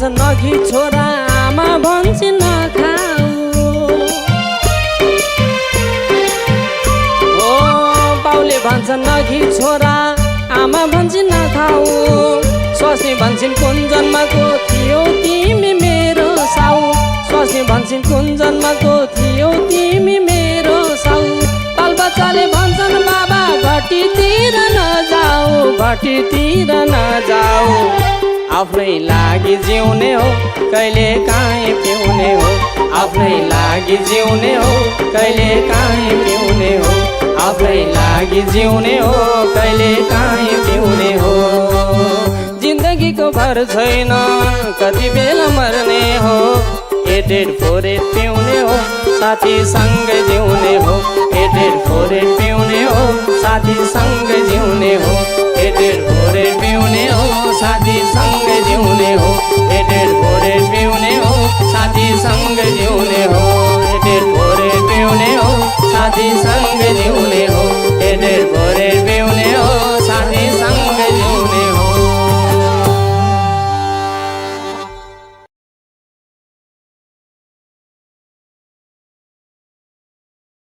भन्छन् नखी छोरा आमा भन्छन् नखाऊ। ओ बाउले भन्छन् नखी छोरा आमा भन्छन् नखाऊ। स्वास्नी भन्छन् कुन जन्मको थियो तिमी मेरो साउ। स्वास्नी भन्छन् कुन जन्मको थियो तिमी मेरो साउ। बालबच्चाले भन्छन् बाबा भट्टीतिर नजाऊ, भट्टीतिर नजाऊ। आफ्नै लागि जिउने हो कहिले काहीँ पिउने हो। आफ्नै लागि जिउने हो कहिले काहीँ पिउने हो। आफ्नै लागि जिउने हो कहिले काहीँ पिउने हो। जिन्दगीको भर छैन कति बेला मर्ने हो। एटेड फोरेड पिउने हो साथी सँगै जिउने हो। एटेड फोरेड पिउने हो साथी सँगै जिउने हो। एटेड फोरेड पिउने हो साथी सँगै जिउने हो। एटेड फोरेड पिउने हो साथी सँगै जिउने हो। एटेड फोरेड पिउने हो साथी सँगै जिउने